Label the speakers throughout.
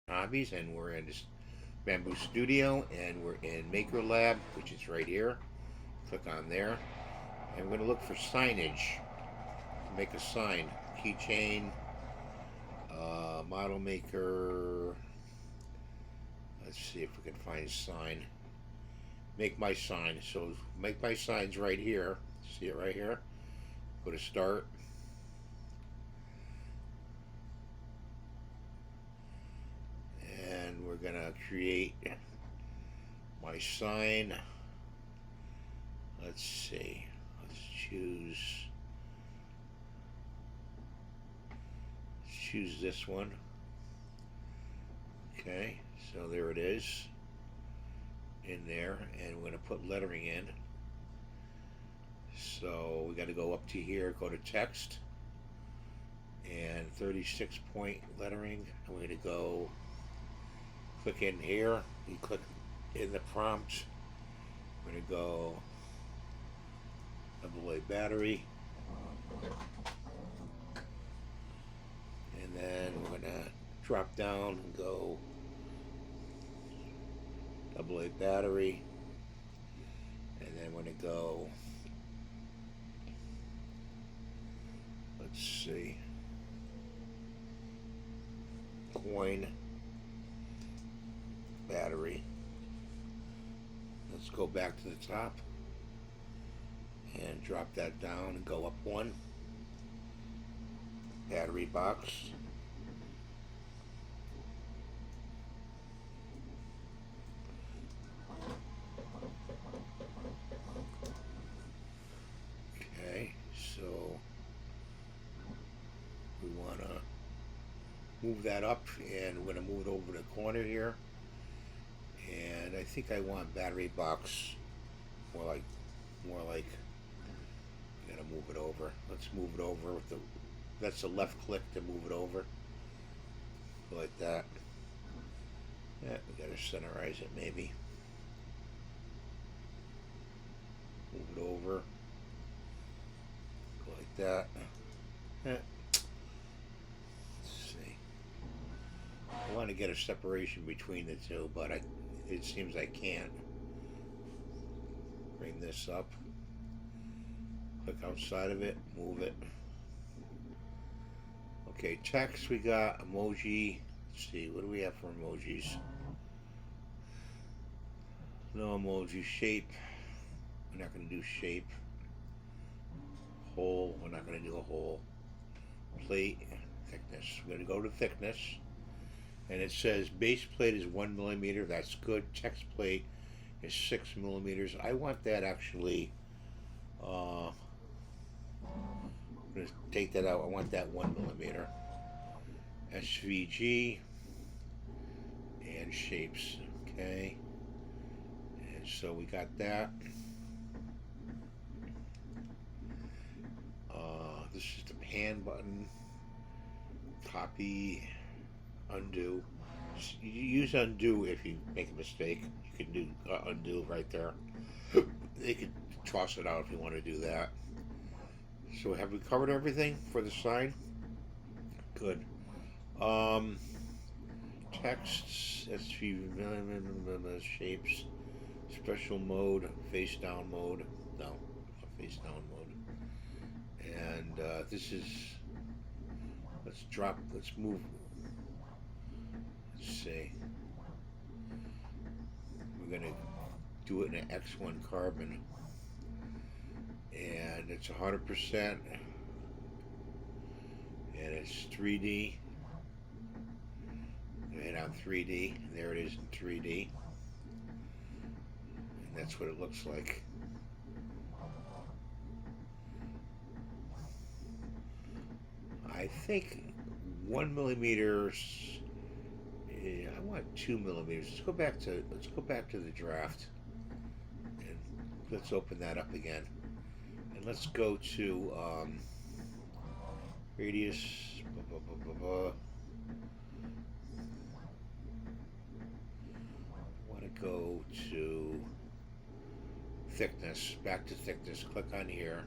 Speaker 1: hobbies, and we're in this Bambu Studio, and we're in Maker Lab, which is right here. Click on there, and we're going to look for signage. Make a sign, keychain, model maker. Let's see if we can find a sign. Make my sign. So make my signs right here. See it right here. Go to start. And we're gonna create my sign. Let's see. Let's choose this one. Okay, so there it is in there, and we're going to put lettering in. So we got to go up to here, go to text, and 36 point lettering. I'm going to go click in here. You click in the prompt. I'm going to go AA battery, and then we're going to drop down and go AA battery, and then we're going to go, let's see, coin battery. Let's go back to the top and drop that down and go up one. Battery box. Okay, so we want to move that up, and we're going to move it over the corner here. And I think I want battery box more like I'm gonna move it over. Let's move it over with the, that's the left click to move it over. Like that. Yeah, we gotta centerize it maybe. Move it over. Go like that. Yeah. Let's see. I want to get a separation between the two, but it seems I can't. Bring this up. Click outside of it, move it. Okay, text, we got emoji. Let's see, what do we have for emojis? No emoji. Shape, we're not going to do shape. Hole, we're not going to do a hole. Plate, thickness, we're going to go to thickness. And it says base plate is 1 millimeter. That's good. Text plate is 6 millimeters. I want that actually. I'm gonna take that out. I want that 1 millimeter. SVG and shapes. Okay. And so we got that. This is the pan button. Copy. Undo. You use undo if you make a mistake. You can do undo right there. They could toss it out if you want to do that. So have we covered everything for the sign? Good. Texts, SV shapes, special mode, face down mode. No, face down mode. And this is. Let's move. Let's see. We're gonna do it in an X1 carbon, and it's 100%, and it's 3D. Hit on 3D, and there it is in 3D, and that's what it looks like. I think 1 millimeter. Yeah, I want 2 millimeters. Let's go back to the draft, and let's open that up again, and let's go to radius. Blah, blah, blah, blah, blah. I want to go to thickness. Back to thickness. Click on here,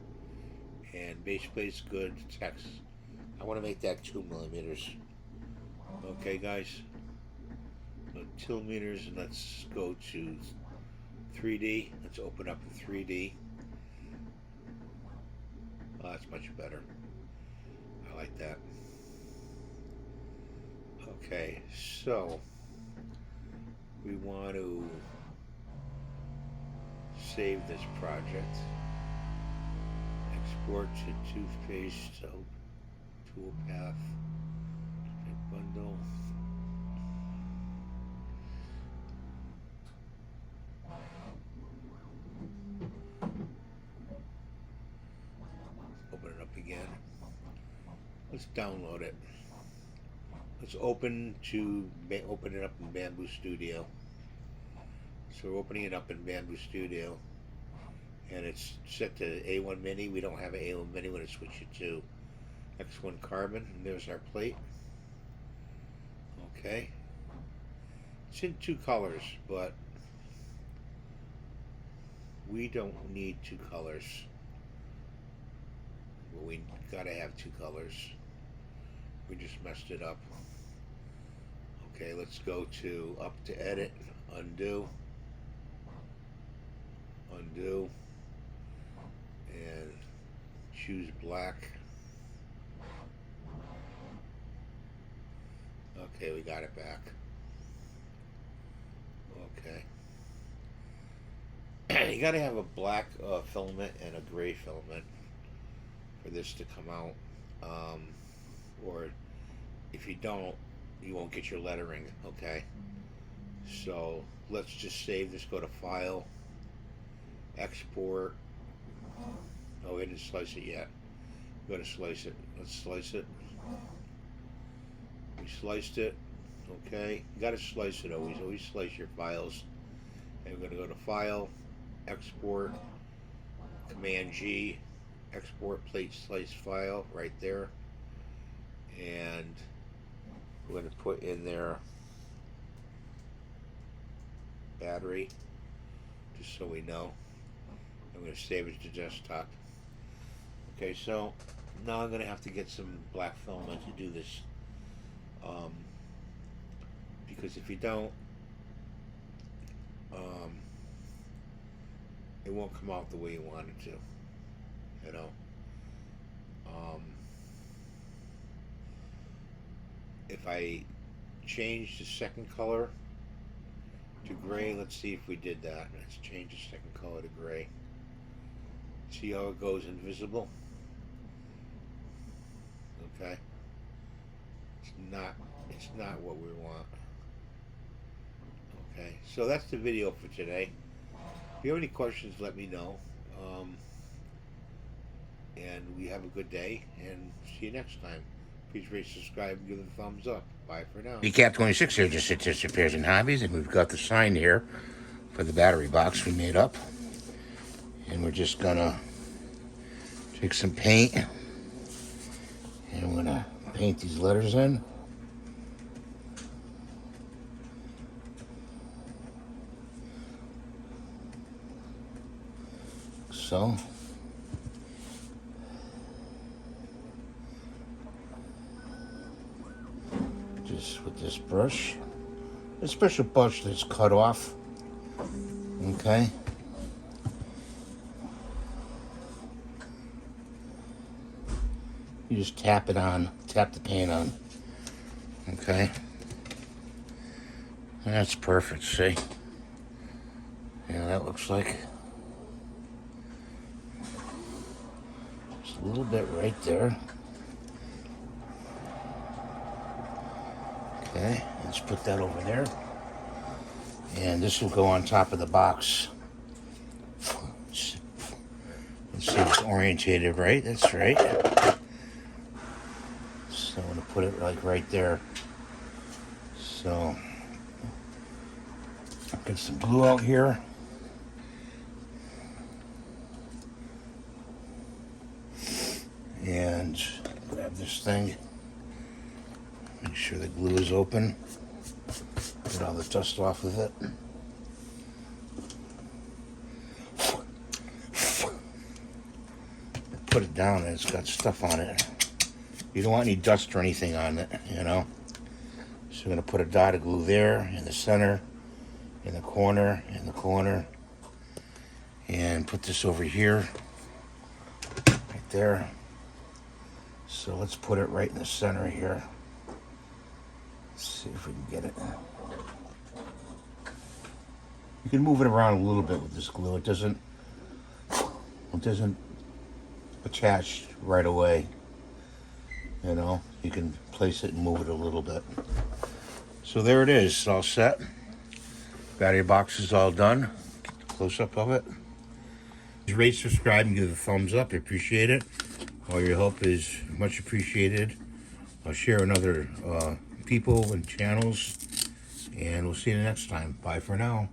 Speaker 1: and base plate's good. Text. I want to make that 2 millimeters. Okay, guys. Millimeters, and let's go to 3D. Let's open up the 3D. Oh, that's much better. I like that. Okay, so we want to save this project. Export to toothpaste toolpath. Bundle. Open it up again. Let's download it. Let's open it up in Bambu Studio. So we're opening it up in Bambu Studio, and it's set to A1 Mini. We don't have an A1 Mini. We're going to switch it to X1 Carbon, and there's our plate. Okay. It's in 2 colors, but we don't need 2 colors. Well, we gotta have 2 colors. We just messed it up. Okay, let's go up to edit, undo, and choose black. Okay, we got it back. Okay. You gotta have a black filament and a gray filament for this to come out. Or if you don't, you won't get your lettering. Okay. So let's just save this. Go to File, Export. Oh, we didn't slice it yet. Go to Slice It. Let's slice it. We sliced it. Okay. You gotta slice it always. Always slice your files. And we're gonna go to File, Export, Command G, Export Plate Slice File right there. And we're going to put in there battery, just so we know. I'm going to save it to desktop. Okay, so now I'm going to have to get some black filament to do this. Because if you don't, it won't come out the way you want it to. You know. If I change the second color to gray, let's see if we did that. Let's change the second color to gray. See how it goes invisible? Okay. It's not what we want. Okay, so that's the video for today. If you have any questions, let me know. And we have a good day, and see you next time. Please rate, subscribe, and give it a thumbs up. Bye for now.
Speaker 2: BCAP26 here, just sits repairs and hobbies, and we've got the sign here for the battery box we made up. And we're just gonna take some paint, and we're gonna paint these letters in. So. Just with this brush, a special brush that's cut off. Okay. You just tap the paint on. Okay. That's perfect, see? Yeah, that looks like just a little bit right there. Okay, let's put that over there. And this will go on top of the box. Let's see if it's orientated right. That's right. So I'm going to put it like right there. So, get some glue out here. And grab this thing. Make sure the glue is open. Get all the dust off of it. Put it down and it's got stuff on it. You don't want any dust or anything on it, you know. So I'm going to put a dot of glue there in the center, in the corner, and put this over here, right there. So let's put it right in the center here. Let's see if we can get it. You can move it around a little bit with this glue. It doesn't attach right away. You know, you can place it and move it a little bit. So there it is, it's all set. Battery box is all done. Close up of it. Rate, subscribe, and give it a thumbs up. I appreciate it. All your help is much appreciated. I'll share in other people and channels, and we'll see you next time. Bye for now.